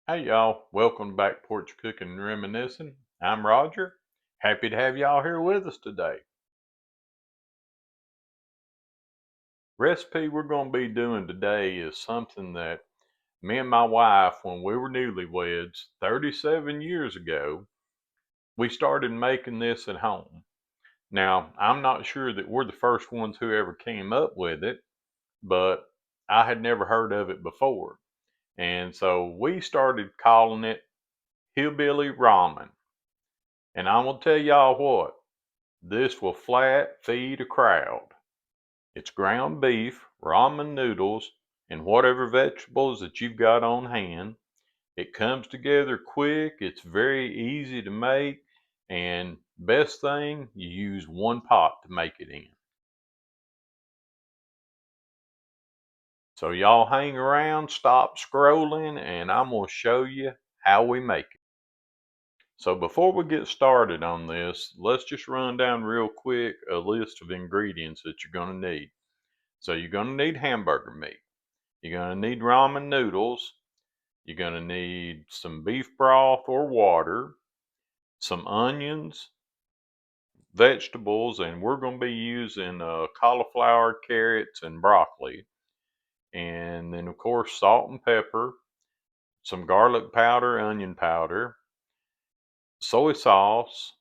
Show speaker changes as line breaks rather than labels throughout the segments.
Hey y'all, welcome back to Porch Cooking and Reminiscing. I'm Roger. Happy to have y'all here with us today. Recipe we're going to be doing today is something that me and my wife, when we were newlyweds 37 years ago, we started making this at home. Now, I'm not sure that we're the first ones who ever came up with it, but I had never heard of it before. And so we started calling it Hillbilly Ramen. And I'm going to tell y'all what. This will flat feed a crowd. It's ground beef, ramen noodles, and whatever vegetables that you've got on hand. It comes together quick, it's very easy to make, and best thing, you use one pot to make it in. So y'all hang around, stop scrolling, and I'm going to show you how we make it. So before we get started on this, let's just run down real quick a list of ingredients that you're going to need. So you're going to need hamburger meat. You're going to need ramen noodles. You're going to need some beef broth or water, some onions, vegetables, and we're going to be using cauliflower, carrots, and broccoli. And then, of course, salt and pepper, some garlic powder, onion powder, soy sauce,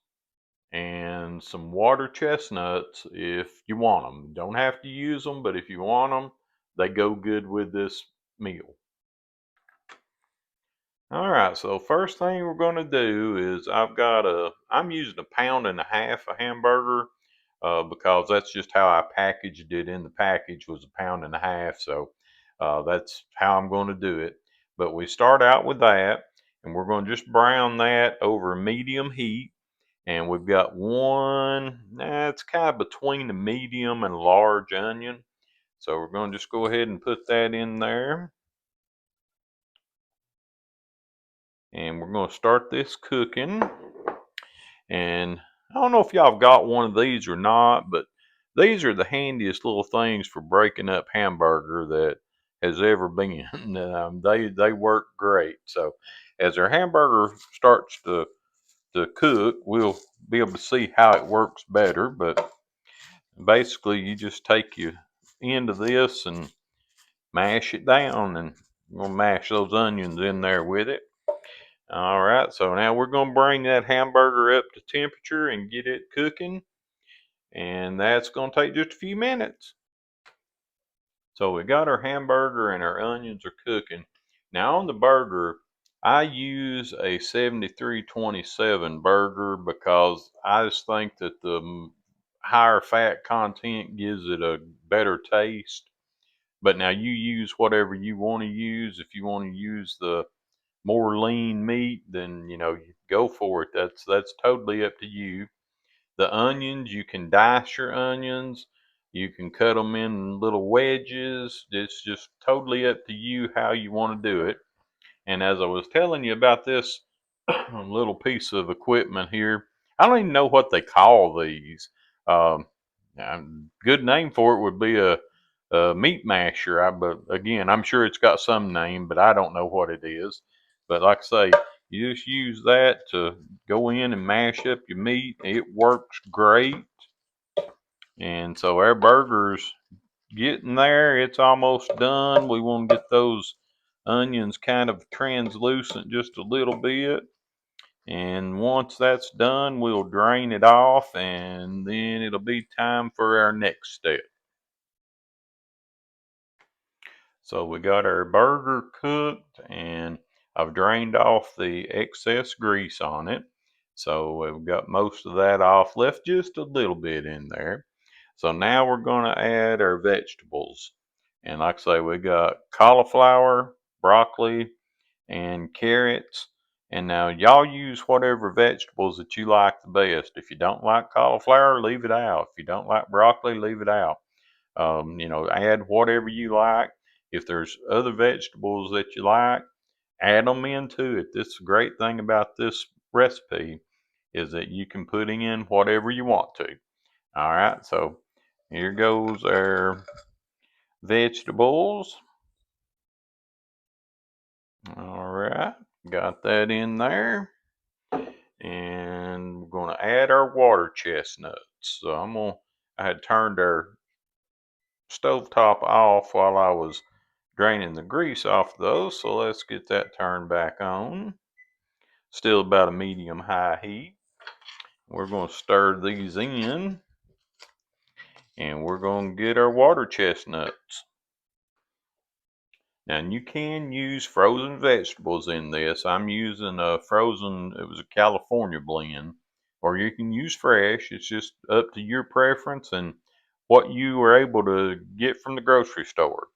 and some water chestnuts if you want them. You don't have to use them, but if you want them, they go good with this meal. All right, so first thing we're going to do is I'm using a pound and a half of hamburger because that's just how I packaged it in the package was a pound and a half. So that's how I'm going to do it. But we start out with that and we're going to just brown that over medium heat. And we've got it's kind of between a medium and large onion. So we're going to just go ahead and put that in there. And we're going to start this cooking. And I don't know if y'all have got one of these or not, but these are the handiest little things for breaking up hamburger that has ever been. They work great. So as our hamburger starts to cook, we'll be able to see how it works better. But basically, you just take your end of this and mash it down, and we'll mash those onions in there with it. All right, so now we're going to bring that hamburger up to temperature and get it cooking, and that's going to take just a few minutes. So we got our hamburger and our onions are cooking. Now on the burger, I use a 7327 burger because I just think that the higher fat content gives it a better taste. But now you use whatever you want to use. If you want to use the more lean meat, then you go for it. That's totally up to you. The onions, you can dice your onions. You can cut them in little wedges. It's just totally up to you how you want to do it. And as I was telling you about this little piece of equipment here, I don't even know what they call these. Um, Good name for it would be a meat masher. But again, I'm sure it's got some name, but I don't know what it is. But like I say, you just use that to go in and mash up your meat. It works great. And so our burger's getting there. It's almost done. We want to get those onions kind of translucent just a little bit. And once that's done, we'll drain it off and then it'll be time for our next step. So we got our burger cooked and I've drained off the excess grease on it. So we've got most of that off, left just a little bit in there. So now we're going to add our vegetables. And like I say, we got cauliflower, broccoli, and carrots. And now y'all use whatever vegetables that you like the best. If you don't like cauliflower, leave it out. If you don't like broccoli, leave it out. Add whatever you like. If there's other vegetables that you like, add them into it. This great thing about this recipe is that you can put in whatever you want to. All right, so here goes our vegetables. All right. Got that in there. And we're going to add our water chestnuts. So I had turned our stovetop off while I was draining the grease off those. So let's get that turned back on. Still about a medium high heat. We're going to stir these in and we're going to get our water chestnuts. Now you can use frozen vegetables in this. I'm using a frozen, it was a California blend, or you can use fresh. It's just up to your preference and what you were able to get from the grocery store.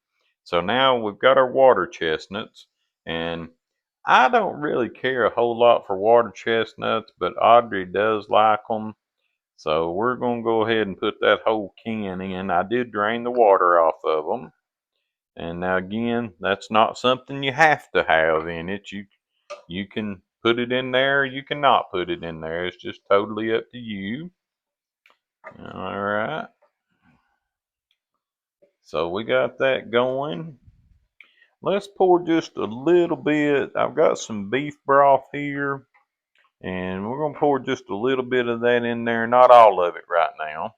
So now we've got our water chestnuts, and I don't really care a whole lot for water chestnuts, but Audrey does like them. So we're going to go ahead and put that whole can in. I did drain the water off of them. And now again, that's not something you have to have in it. You can put it in there, you cannot put it in there. It's just totally up to you. All right. So we got that going. Let's pour just a little bit. I've got some beef broth here, and we're gonna pour just a little bit of that in there, not all of it right now.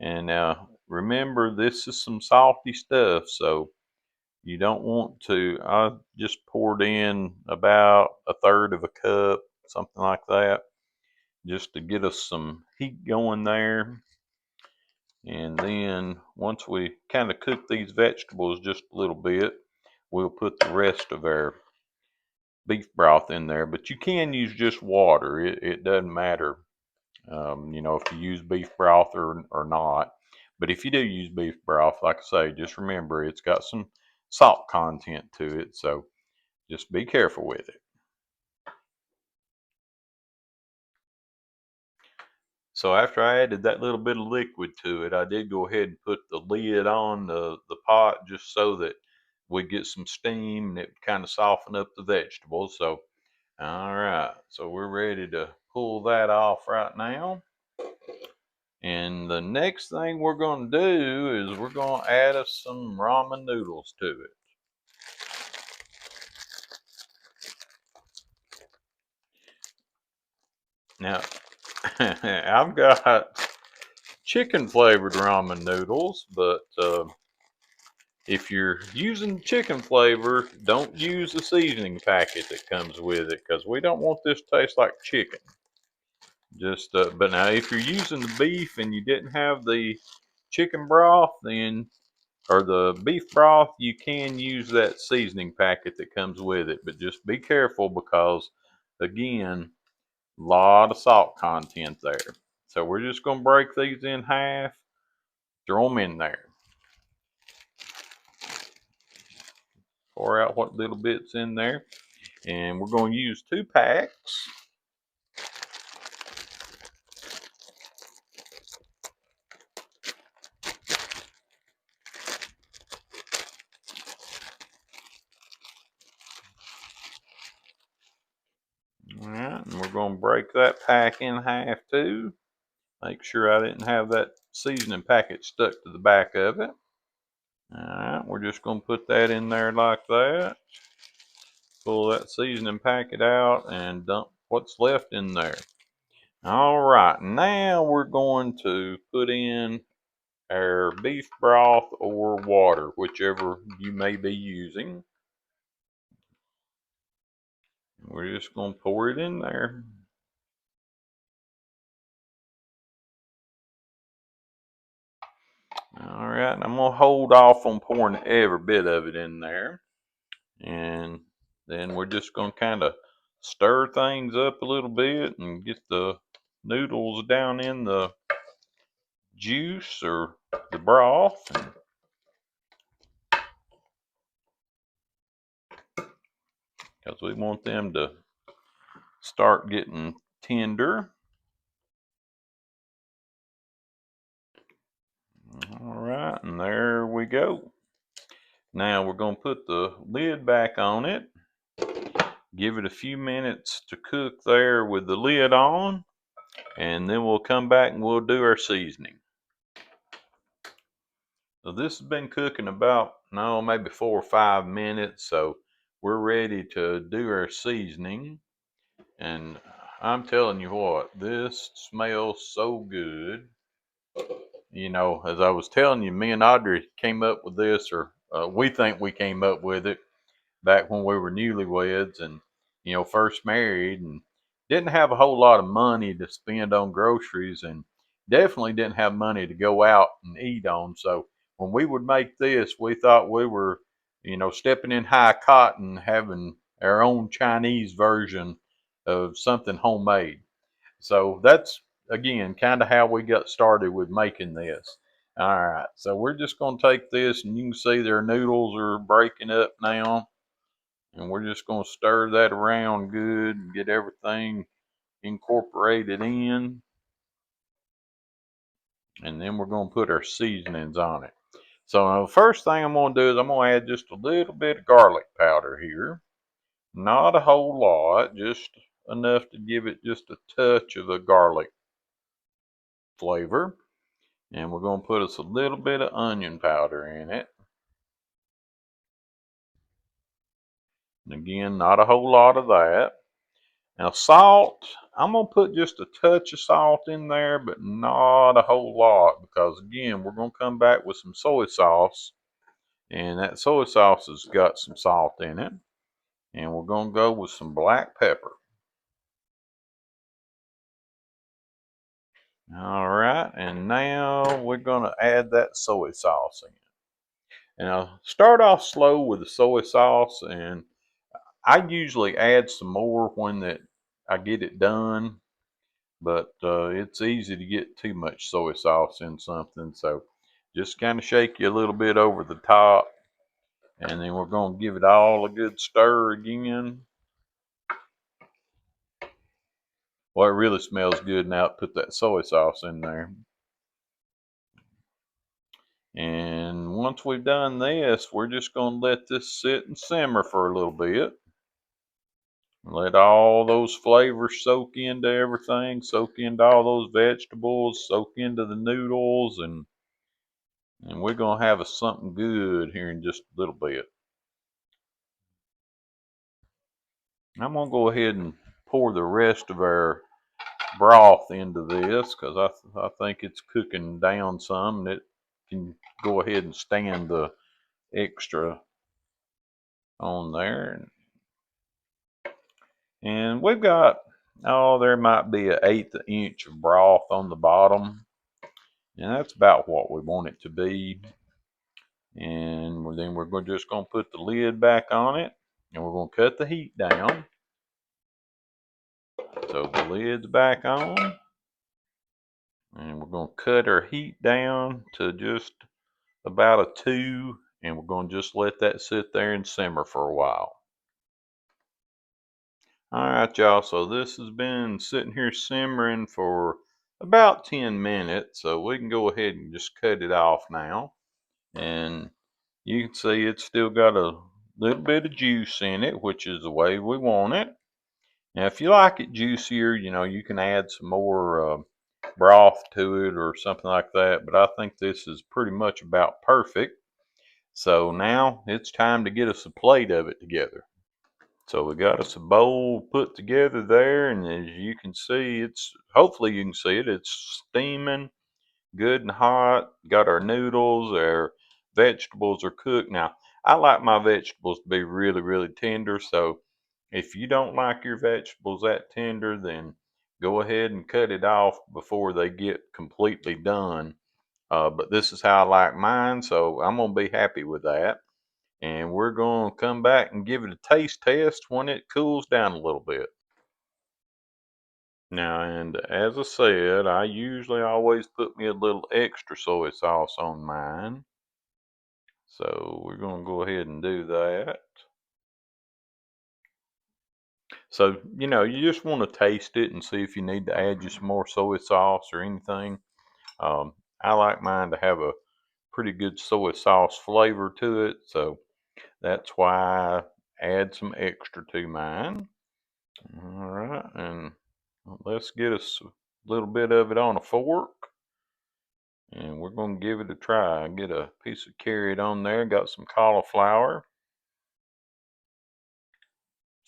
And now remember, this is some salty stuff, so you don't want to. I just poured in about a third of a cup, something like that, just to get us some heat going there. And then once we kind of cook these vegetables just a little bit, we'll put the rest of our beef broth in there. But you can use just water. It doesn't matter, if you use beef broth or not. But if you do use beef broth, like I say, just remember it's got some salt content to it. So just be careful with it. So after I added that little bit of liquid to it, I did go ahead and put the lid on the pot just so that we get some steam and it kind of soften up the vegetables. So, all right, so we're ready to pull that off right now. And the next thing we're going to do is we're going to add us some ramen noodles to it. Now, I've got chicken flavored ramen noodles, but if you're using chicken flavor, don't use the seasoning packet that comes with it because we don't want this to taste like chicken. But now if you're using the beef and you didn't have the chicken broth, then or the beef broth, you can use that seasoning packet that comes with it. But just be careful because, again, a lot of salt content there. So we're just going to break these in half, throw them in there. Pour out what little bits in there. And we're going to use 2 packs. All right, and we're going to break that pack in half too. Make sure I didn't have that seasoning packet stuck to the back of it. All right, we're just going to put that in there like that. Pull that seasoning packet out and dump what's left in there. All right, now we're going to put in our beef broth or water, whichever you may be using. We're just going to pour it in there. All right, I'm going to hold off on pouring every bit of it in there. And then we're just going to kind of stir things up a little bit and get the noodles down in the juice or the broth. Because we want them to start getting tender. All right, and there we go. Now we're going to put the lid back on it. Give it a few minutes to cook there with the lid on. And then we'll come back and we'll do our seasoning. So this has been cooking about, maybe 4 or 5 minutes. So we're ready to do our seasoning. And I'm telling you what, this smells so good. You know, as I was telling you, me and Audrey came up with this, or we think we came up with it back when we were newlyweds and, first married, and didn't have a whole lot of money to spend on groceries, and definitely didn't have money to go out and eat on. So when we would make this, we thought we were, stepping in high cotton, having our own Chinese version of something homemade. So that's, again, kind of how we got started with making this. All right, so we're just going to take this, and you can see their noodles are breaking up now. And we're just going to stir that around good and get everything incorporated in. And then we're going to put our seasonings on it. So the first thing I'm going to do is I'm going to add just a little bit of garlic powder here. Not a whole lot, just enough to give it just a touch of the garlic flavor. And we're going to put us a little bit of onion powder in it. And again, not a whole lot of that. Now salt, I'm going to put just a touch of salt in there, but not a whole lot, because again, we're going to come back with some soy sauce, and that soy sauce has got some salt in it. And we're going to go with some black pepper. All right, and now we're going to add that soy sauce in. And I'll start off slow with the soy sauce, and I usually add some more when that I get it done, but it's easy to get too much soy sauce in something. So just kind of shake you a little bit over the top, and then we're going to give it all a good stir again. Well, it really smells good now. Put that soy sauce in there. And once we've done this, we're just going to let this sit and simmer for a little bit. Let all those flavors soak into everything, soak into all those vegetables, soak into the noodles, and we're going to have something good here in just a little bit. I'm going to go ahead and pour the rest of our broth into this, because I think it's cooking down some, and it can go ahead and stand the extra on there. And we've got, there might be an 1/8 inch of broth on the bottom, and that's about what we want it to be. And then we're just going to put the lid back on it, and we're going to cut the heat down. So the lid's back on, and we're going to cut our heat down to just about a 2, and we're going to just let that sit there and simmer for a while. All right, y'all, so this has been sitting here simmering for about 10 minutes, so we can go ahead and just cut it off now. And you can see it's still got a little bit of juice in it, which is the way we want it. Now, if you like it juicier, you can add some more broth to it or something like that, but I think this is pretty much about perfect. So now it's time to get us a plate of it together. So we got us a bowl put together there, and as you can see, hopefully you can see it, it's steaming good and hot. Got our noodles, our vegetables are cooked. Now, I like my vegetables to be really, really tender, so if you don't like your vegetables that tender, then go ahead and cut it off before they get completely done. But this is how I like mine, so I'm going to be happy with that. And we're going to come back and give it a taste test when it cools down a little bit. Now, and as I said, I usually always put me a little extra soy sauce on mine. So we're going to go ahead and do that. So, you just want to taste it and see if you need to add you some more soy sauce or anything. I like mine to have a pretty good soy sauce flavor to it. So that's why I add some extra to mine. All right, and let's get us a little bit of it on a fork, and we're going to give it a try. Get a piece of carrot on there, got some cauliflower.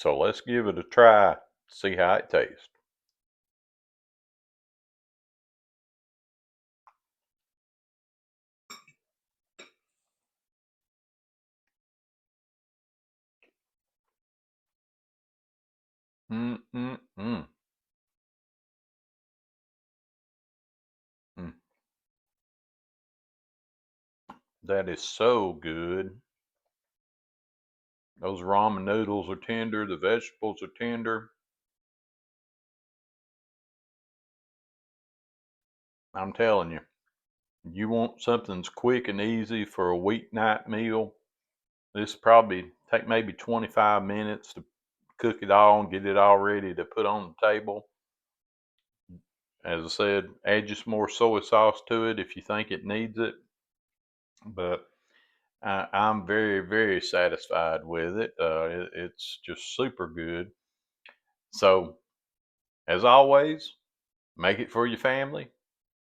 So let's give it a try, see how it tastes. Mm, mm, mm. Mm. That is so good. Those ramen noodles are tender. The vegetables are tender. I'm telling you, you want something quick and easy for a weeknight meal. This probably take maybe 25 minutes to cook it all and get it all ready to put on the table. As I said, add just more soy sauce to it if you think it needs it. But I'm very, very satisfied with it. It's just super good. So, as always, make it for your family.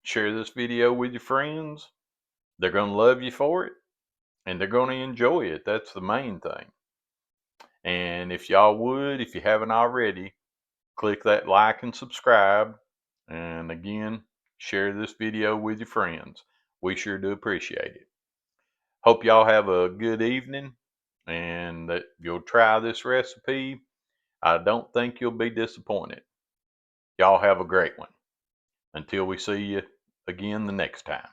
Share this video with your friends. They're going to love you for it and they're going to enjoy it. That's the main thing. And if y'all would, if you haven't already, click that like and subscribe. And again, share this video with your friends. We sure do appreciate it. Hope y'all have a good evening and that you'll try this recipe. I don't think you'll be disappointed. Y'all have a great one. Until we see you again the next time.